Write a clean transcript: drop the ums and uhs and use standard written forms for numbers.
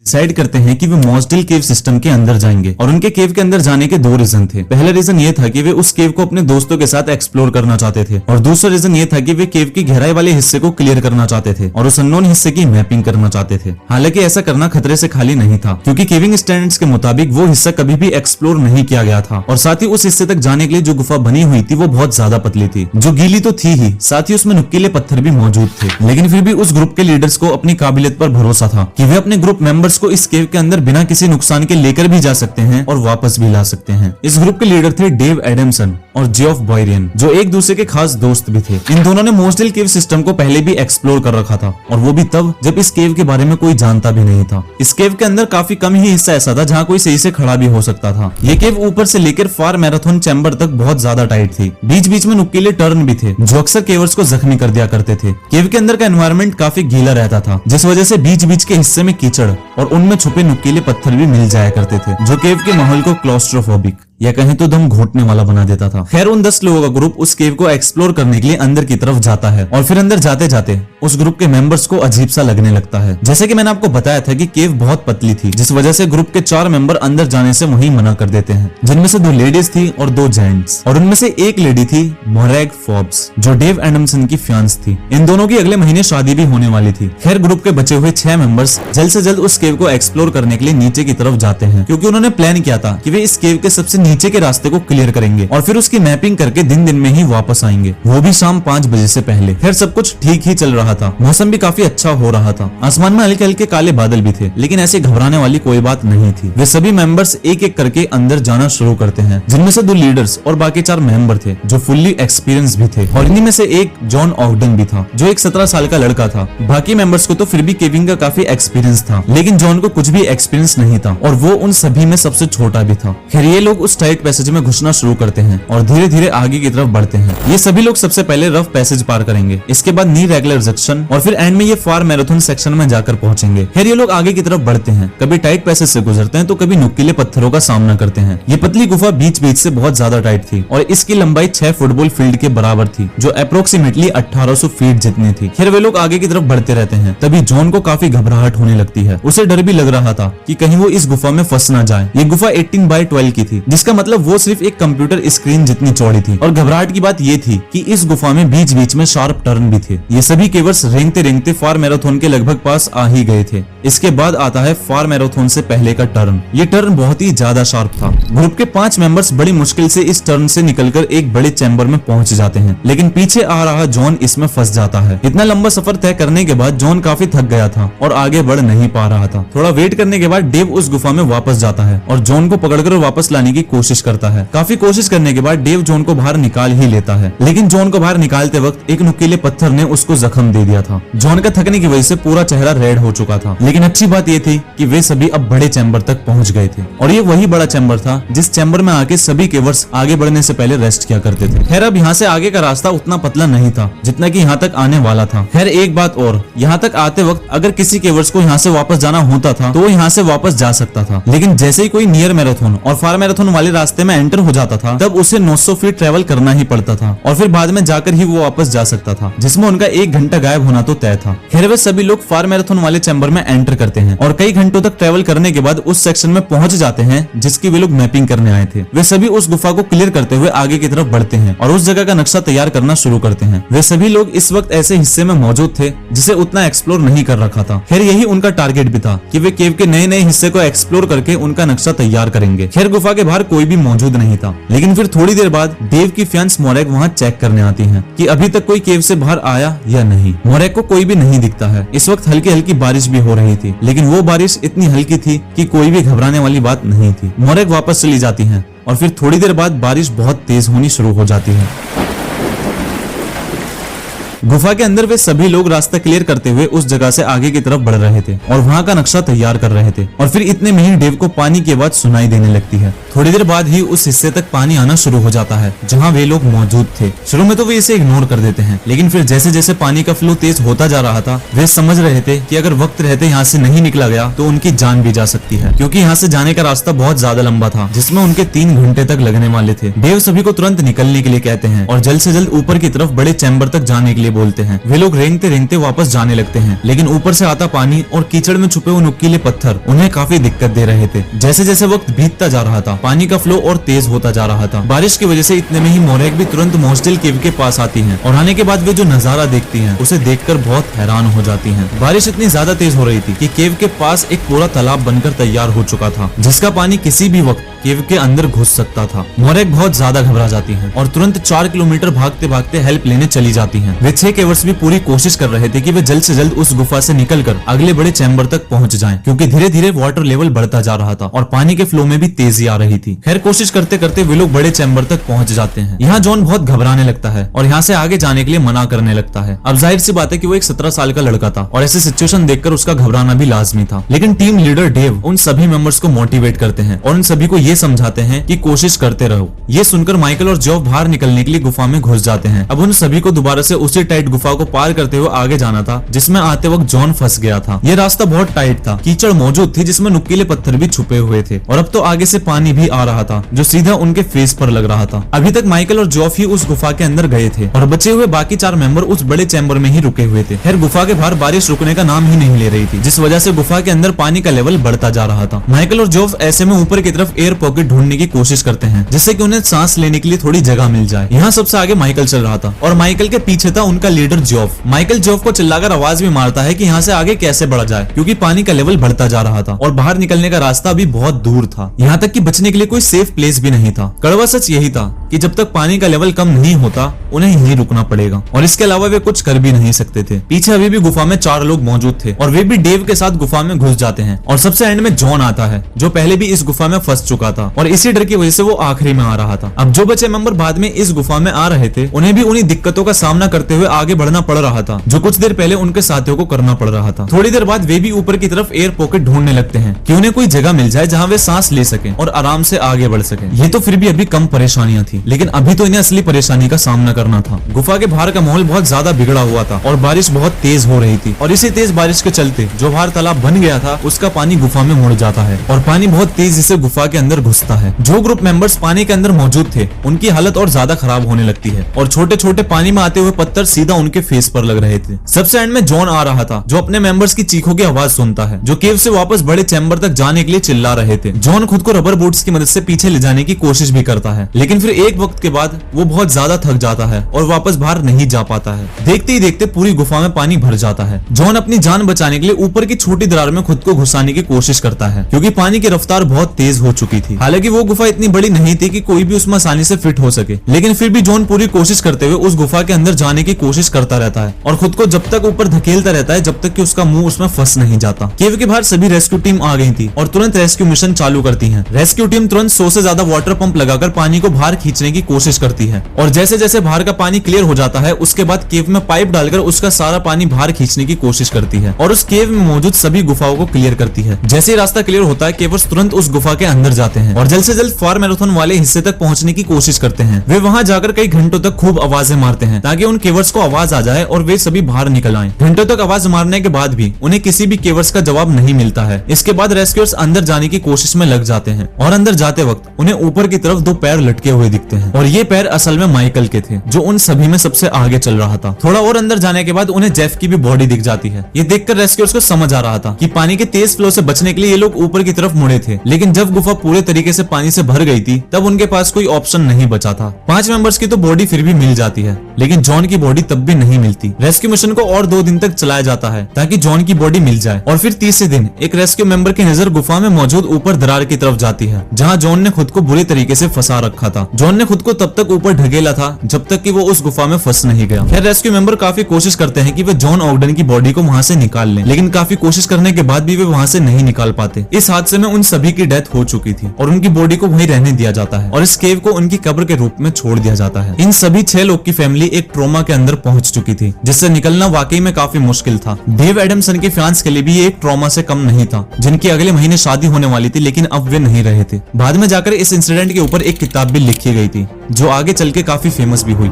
Decide करते हैं कि वे मॉसडेल केव सिस्टम के अंदर जाएंगे और उनके केव के अंदर जाने के दो रीजन थे। पहला रीजन ये था कि वे उस केव को अपने दोस्तों के साथ एक्सप्लोर करना चाहते थे और दूसरा रीजन ये था कि वे केव की गहराई वाले हिस्से को क्लियर करना चाहते थे और उस अननोन हिस्से की मैपिंग करना चाहते थे। हालांकि ऐसा करना खतरे से खाली नहीं था, क्योंकि केविंग स्टैंडर्ड्स के मुताबिक वो हिस्सा कभी भी एक्सप्लोर नहीं किया गया था और साथ ही उस हिस्से तक जाने के लिए जो गुफा बनी हुई थी वो बहुत ज्यादा पतली थी, जो गीली तो थी ही, साथ ही उसमें नुकीले पत्थर भी मौजूद थे। लेकिन फिर भी उस ग्रुप के लीडर्स को अपनी काबिलियत पर भरोसा था कि वे अपने ग्रुप मेंबर्स को इस केव के अंदर बिना किसी नुकसान के लेकर भी जा सकते हैं और वापस भी ला सकते हैं। इस ग्रुप के लीडर थे डेव एडमसन और जियोफ बॉयरियन, जो एक दूसरे के खास दोस्त भी थे। इन दोनों ने मॉसडेल केव सिस्टम को पहले भी एक्सप्लोर कर रखा था और वो भी तब जब इस केव के बारे में कोई जानता भी नहीं था। इस केव के अंदर काफी कम ही हिस्सा ऐसा था जहाँ कोई सही से खड़ा भी हो सकता था। ये केव ऊपर से लेकर फार मैराथन चैम्बर तक बहुत ज्यादा टाइट थी। बीच बीच में नुकीले टर्न भी थे जो अक्सर केवर्स को जख्मी कर दिया करते थे। केव के अंदर का एनवायरनमेंट काफी गीला रहता था, जिस वजह से बीच बीच के हिस्से में कीचड़ और उनमें छुपे नुकीले पत्थर भी मिल जाया करते थे, जो केव के माहौल को क्लॉस्ट्रोफोबिक या कहें तो दम घोटने वाला बना देता था। खैर, उन 10 लोगों का ग्रुप उस केव को एक्सप्लोर करने के लिए अंदर की तरफ जाता है और फिर अंदर जाते जाते उस ग्रुप के मेंबर्स को अजीब सा लगने लगता है। जैसे कि मैंने आपको बताया था कि केव बहुत पतली थी, जिस वजह से ग्रुप के 4 मेंबर अंदर जाने से वहीं मना कर देते हैं, जिनमें से 2 लेडीज थी और 2 जेंट्स, और उनमें से एक लेडी थी मोरैग फोर्ब्स, जो डेव एडमसन की फियांस थी। इन दोनों की अगले महीने शादी भी होने वाली थी। खैर, ग्रुप के बचे हुए 6 मेंबर्स जल्द से जल्द उस केव को एक्सप्लोर करने के लिए नीचे की तरफ जाते हैं, क्योंकि उन्होंने प्लान किया था कि वे इस केव के सबसे नीचे के रास्ते को क्लियर करेंगे और फिर उसकी मैपिंग करके दिन दिन में ही वापस आएंगे, वो भी शाम 5 बजे से पहले। खैर, सब कुछ ठीक ही चल रहा था, मौसम भी काफी अच्छा हो रहा था, आसमान में हल्के हल्के काले बादल भी थे, लेकिन ऐसे घबराने वाली कोई बात नहीं थी। वे सभी मेंबर्स एक एक करके अंदर जाना शुरू करते हैं, जिनमें से 2 लीडर्स और बाकी 4 मेंबर थे जो फुल्ली एक्सपीरियंस भी थे, और इन्हीं में से एक जॉन ऑगडन भी था, जो एक 17 साल का लड़का था। बाकी मेंबर्स को तो फिर भी केविंग का काफी एक्सपीरियंस था, लेकिन जॉन को कुछ भी एक्सपीरियंस नहीं था और वो उन सभी में सबसे छोटा भी था। खैर, ये लोग उस टाइट पैसेज में घुसना शुरू करते हैं और धीरे धीरे आगे की तरफ बढ़ते हैं। ये सभी लोग सबसे पहले रफ पैसेज पार करेंगे, इसके बाद नी रेगुलर सेक्शन और फिर एंड में ये फार मैराथन सेक्शन में जाकर पहुंचेंगे। खैर, ये लोग आगे की तरफ बढ़ते हैं, कभी टाइट पैसेज से गुजरते हैं तो कभी नुकीले पत्थरों का सामना करते हैं। ये पतली गुफा बीच बीच से बहुत ज्यादा टाइट थी और इसकी लंबाई 6 फुटबॉल फील्ड के बराबर थी, जो अप्रोक्सीमेटली 1800 फीट जितनी थी। खैर, वे लोग आगे की तरफ बढ़ते रहते हैं। तभी जॉन को काफी घबराहट होने लगती है। उसे डर भी लग रहा था कि कहीं वो इस गुफा में फंस ना जाए। ये गुफा 18 बाय 12 की थी, जिसका मतलब वो सिर्फ एक कंप्यूटर स्क्रीन जितनी चौड़ी थी। और घबराहट की बात ये थी कि इस गुफा में बीच बीच में शार्प टर्न भी थे। ये सभी केवर्स रेंगते रेंगते फार मैराथन के लगभग पास आ ही गए थे। इसके बाद आता है फार मैराथन से पहले का टर्न। ये टर्न बहुत ही ज्यादा शार्प था। ग्रुप के 5 मेंबर्स बड़ी मुश्किल से इस टर्न से निकलकर एक बड़े चैम्बर में पहुंच जाते हैं, लेकिन पीछे आ रहा जॉन इसमें फंस जाता है। इतना लंबा सफर तय करने के बाद जॉन काफी थक गया था और आगे बढ़ नहीं पा रहा था। थोड़ा वेट करने के बाद डेव उस गुफा में वापस जाता है और जॉन को पकड़कर वापस लाने की कोशिश करता है। काफी कोशिश करने के बाद डेव जॉन को बाहर निकाल ही लेता है, लेकिन जॉन को बाहर निकालते वक्त एक नुकीले पत्थर ने उसको जख्म दे दिया था। जॉन का थकने की वजह से पूरा चेहरा रेड हो चुका था, लेकिन अच्छी बात ये थी कि वे सभी अब बड़े चैम्बर तक पहुंच गए थे और ये वही बड़ा चैम्बर था जिस चैम्बर में आके सभी केवर्स आगे बढ़ने से पहले रेस्ट किया करते थे। खैर, अब यहाँ से आगे का रास्ता उतना पतला नहीं था जितना कि यहाँ तक आने वाला था। खैर, एक बात और, यहाँ तक आते वक्त अगर किसी केवर्स को यहाँ से वापस जाना होता था तो वो यहाँ से वापस जा सकता था, लेकिन जैसे ही कोई नियर मैराथन और फार मैराथन वाले रास्ते में एंटर हो जाता था तब उसे 900 फीट ट्रेवल करना ही पड़ता था और फिर बाद में जाकर ही वो वापस जा सकता था, जिसमें उनका 1 घंटा गायब होना तो तय था। खैर, वे सभी लोग फार मैराथन वाले चैम्बर में एंटर करते हैं और कई घंटों तक ट्रेवल करने के बाद उस सेक्शन में पहुंच जाते हैं जिसकी वे लोग मैपिंग करने आए थे। वे सभी उस गुफा को क्लियर करते हुए आगे की तरफ बढ़ते हैं और उस जगह का नक्शा तैयार करना शुरू करते हैं। वे सभी लोग इस वक्त ऐसे हिस्से में मौजूद थे जिसे उतना एक्सप्लोर नहीं कर रखा था। खैर, यही उनका टारगेट भी था कि वे केव के नए नए हिस्से को एक्सप्लोर करके उनका नक्शा तैयार करेंगे। खैर, गुफा के बाहर कोई भी मौजूद नहीं था, लेकिन फिर थोड़ी देर बाद डेव की फियांस मोरैग वहाँ चेक करने आती है कि अभी तक कोई केव से बाहर आया या नहीं। मोरैग को कोई भी नहीं दिखता है। इस वक्त हल्की हल्की बारिश भी हो रही थी, लेकिन वो बारिश इतनी हल्की थी कि कोई भी घबराने वाली बात नहीं थी। मोरैग वापस चली जाती है और फिर थोड़ी देर बाद बारिश बहुत तेज होनी शुरू हो जाती है। गुफा के अंदर वे सभी लोग रास्ता क्लियर करते हुए उस जगह से आगे की तरफ बढ़ रहे थे और वहाँ का नक्शा तैयार कर रहे थे और फिर इतने में ही डेव को पानी की आवाज सुनाई देने लगती है। थोड़ी देर बाद ही उस हिस्से तक पानी आना शुरू हो जाता है जहाँ वे लोग मौजूद थे। शुरू में तो वे इसे इग्नोर कर देते हैं, लेकिन फिर जैसे जैसे पानी का फ्लो तेज होता जा रहा था वे समझ रहे थे कि अगर वक्त रहते यहाँ से नहीं निकला गया तो उनकी जान भी जा सकती है, क्योंकि यहाँ से जाने का रास्ता बहुत ज्यादा लंबा था जिसमें उनके 3 घंटे तक लगने वाले थे। डेव सभी को तुरंत निकलने के लिए कहते हैं और जल्द से जल्द ऊपर की तरफ बड़े चैम्बर तक जाने के लिए बोलते हैं। वे लोग रेंगते रेंगते वापस जाने लगते हैं, लेकिन ऊपर से आता पानी और कीचड़ में छुपे हुए नुकीले पत्थर उन्हें काफी दिक्कत दे रहे थे। जैसे जैसे वक्त बीतता जा रहा था, पानी का फ्लो और तेज होता जा रहा था। बारिश की वजह से इतने में ही मोरेक भी तुरंत मोस्टेल केव के पास आती हैं और आने के बाद वे जो नजारा देखती हैं उसे देखकर बहुत हैरान हो जाती हैं। बारिश इतनी ज्यादा तेज हो रही थी कि केव के पास एक पूरा तालाब बनकर तैयार हो चुका था, जिसका पानी किसी भी वक्त केव के अंदर घुस सकता था। मोरेक बहुत ज्यादा घबरा जाती हैं और तुरंत 4 किलोमीटर भागते भागते हेल्प लेने चली जाती हैं। वे 6 केवर्स भी पूरी कोशिश कर रहे थे कि वे जल्द से जल्द उस गुफा से निकलकर अगले बड़े चैम्बर तक पहुंच जाएं, क्योंकि धीरे धीरे वाटर लेवल बढ़ता जा रहा था और पानी के फ्लो में भी तेजी आ रही थी। खैर कोशिश करते करते वे लोग बड़े चैम्बर तक पहुंच जाते हैं। यहाँ जॉन बहुत घबराने लगता है और यहाँ से आगे जाने के लिए मना करने लगता है। अब जाहिर सी बात है कि वो एक 17 साल का लड़का था और ऐसी सिचुएशन देखकर उसका घबराना भी लाजमी था। लेकिन टीम लीडर डेव उन सभी मेंबर्स को मोटिवेट करते हैं और उन सभी को ये समझाते हैं कि कोशिश करते रहो। ये सुनकर माइकल और जॉफ बाहर निकलने के लिए गुफा में घुस जाते हैं। अब उन सभी को दोबारा से उसी टाइट गुफा को पार करते हुए आगे जाना था जिसमें आते वक्त जॉन फंस गया था। ये रास्ता बहुत टाइट था, कीचड़ मौजूद थी जिसमें नुकीले पत्थर भी छुपे हुए थे और अब तो आगे से पानी भी आ रहा था जो सीधा उनके फेस पर लग रहा था। अभी तक माइकल और जॉफ ही उस गुफा के अंदर गए थे और बचे हुए बाकी 4 मेंबर उस बड़े चैम्बर में ही रुके हुए थे। खैर गुफा के बाहर बारिश रुकने का नाम ही नहीं ले रही थी, जिस वजह से गुफा के अंदर पानी का लेवल बढ़ता जा रहा था। माइकल और जॉफ ऐसे में ऊपर की तरफ एयर पॉकेट ढूंढने की कोशिश करते हैं जिससे कि उन्हें सांस लेने के लिए थोड़ी जगह मिल जाए। यहाँ सबसे आगे माइकल चल रहा था और माइकल के पीछे था उनका लीडर जॉफ। माइकल जॉफ को चिल्लाकर आवाज भी मारता है कि यहाँ से आगे कैसे बढ़ा जाए, क्योंकि पानी का लेवल बढ़ता जा रहा था और बाहर निकलने का रास्ता भी बहुत दूर था। यहाँ तक कि बचने के लिए कोई सेफ प्लेस भी नहीं था। कड़वा सच यही था कि जब तक पानी का लेवल कम नहीं होता उन्हें यहीं रुकना पड़ेगा और इसके अलावा वे कुछ कर भी नहीं सकते थे। पीछे अभी भी गुफा में 4 लोग मौजूद थे और वे भी डेव के साथ गुफा में घुस जाते हैं और सबसे एंड में जॉन आता है जो पहले भी इस गुफा में फंस चुका था और इसी डर की वजह से वो आखिरी में आ रहा था। अब जो बचे मेंबर बाद में इस गुफा में आ रहे थे उन्हें भी उन्हीं दिक्कतों का सामना करते हुए आगे बढ़ना पड़ रहा था जो कुछ देर पहले उनके साथियों को करना पड़ रहा था। थोड़ी देर बाद वे भी ऊपर की तरफ एयर पॉकेट ढूंढने लगते हैं कि उन्हें कोई जगह मिल जाए जहां वे सांस ले सकें और आराम से आगे बढ़ सकें। ये तो फिर भी अभी कम परेशानियां थी, लेकिन अभी तो इन्हें असली परेशानी का सामना करना था। गुफा के बाहर का माहौल बहुत ज्यादा बिगड़ा हुआ था और बारिश बहुत तेज हो रही थी और इसी तेज बारिश के चलते जो बाहर तालाब बन गया था उसका पानी गुफा में मुड़ जाता है और पानी बहुत तेजी से गुफा के अंदर घुसता है। जो ग्रुप मेंबर्स पानी के अंदर मौजूद थे उनकी हालत और ज्यादा खराब होने लगती है और छोटे छोटे पानी में आते हुए पत्थर सीधा उनके फेस पर लग रहे थे। सबसे एंड में जॉन आ रहा था जो अपने मेंबर्स की चीखों की आवाज सुनता है जो केव से वापस बड़े चैम्बर तक जाने के लिए चिल्ला रहे थे। जॉन खुद को रबर बूट्स की मदद से पीछे ले जाने की कोशिश भी करता है, लेकिन फिर एक वक्त के बाद वो बहुत ज्यादा थक जाता है और वापस बाहर नहीं जा पाता है। देखते ही देखते पूरी गुफा में पानी भर जाता है। जॉन अपनी जान बचाने के लिए ऊपर की छोटी दरार में खुद को घुसाने की कोशिश करता है क्योंकि पानी की रफ्तार बहुत तेज हो चुकी थी। हालांकि वो गुफा इतनी बड़ी नहीं थी कि कोई भी उसमें आसानी से फिट हो सके, लेकिन फिर भी जॉन पूरी कोशिश करते हुए उस गुफा के अंदर जाने की कोशिश करता रहता है और खुद को जब तक ऊपर धकेलता रहता है जब तक कि उसका मुंह उसमें फंस नहीं जाता। केव के बाहर सभी रेस्क्यू टीम आ गई थी और तुरंत रेस्क्यू मिशन चालू करती है। रेस्क्यू टीम तुरंत 100 से ज्यादा वाटर पंप लगाकर पानी को बाहर खींचने की कोशिश करती है और जैसे जैसे बाहर का पानी क्लियर हो जाता है उसके बाद केव में पाइप डालकर उसका सारा पानी बाहर खींचने की कोशिश करती है और उस केव में मौजूद सभी गुफाओं को क्लियर करती है। जैसे ही रास्ता क्लियर होता है केवर्स तुरंत उस गुफा के अंदर जाते हैं और जल्द से जल्द फार मैराथन वाले हिस्से तक पहुंचने की कोशिश करते हैं। वे वहां जाकर कई घंटों तक खूब आवाजें मारते हैं ताकि उन केवर्स को आवाज आ जाए और वे सभी बाहर निकल आएं। घंटों तक आवाज मारने के बाद भी उन्हें किसी भी केवर्स का जवाब नहीं मिलता है। इसके बाद रेस्क्यूअर्स अंदर जाने की कोशिश में लग जाते हैं और अंदर जाते वक्त उन्हें ऊपर की तरफ 2 पैर लटके हुए दिखते हैं और ये पैर असल में माइकल के थे जो उन सभी में सबसे आगे चल रहा था। थोड़ा और अंदर जाने के बाद उन्हें जेफ की भी बॉडी दिख जाती है। ये देखकर रेस्क्यूअर्स को समझ आ रहा था कि पानी के तेज फ्लो से बचने के लिए ये लोग ऊपर की तरफ मुड़े थे, लेकिन जब गुफा पूरे तरीके से पानी से भर गई थी तब उनके पास कोई ऑप्शन नहीं बचा था। 5 मेंबर्स की तो बॉडी फिर भी मिल जाती है, लेकिन जॉन की बॉडी तब भी नहीं मिलती। रेस्क्यू मिशन को और 2 दिन तक चलाया जाता है ताकि जॉन की बॉडी मिल जाए और फिर तीसरे दिन एक रेस्क्यू मेंबर की नजर गुफा में मौजूद ऊपर दरार की तरफ जाती है जहां जॉन ने खुद को बुरी तरीके से फंसा रखा था। जॉन ने खुद को तब तक ऊपर ढकेला था जब तक कि वो उस गुफा में फंस नहीं गया। खैर रेस्क्यू मेंबर काफी कोशिश करते हैं कि वे जॉन ऑगडन की बॉडी को वहां से निकाल लें, लेकिन काफी कोशिश करने के बाद भी वे वहां से नहीं निकाल पाते। इस हादसे में उन सभी की डेथ हो चुकी थी और उनकी बॉडी को वहीं रहने दिया जाता है और इस केव को उनकी कब्र के रूप में छोड़ दिया जाता है। इन सभी 6 लोग की फैमिली एक ट्रॉमा के अंदर पहुंच चुकी थी जिससे निकलना वाकई में काफी मुश्किल था। डेव एडमसन के फैंस के लिए भी ये एक ट्रॉमा से कम नहीं था, जिनकी अगले महीने शादी होने वाली थी लेकिन अब वे नहीं रहे थे। बाद में जाकर इस इंसिडेंट के ऊपर एक किताब भी लिखी गई थी जो आगे चल के काफी फेमस भी हुई।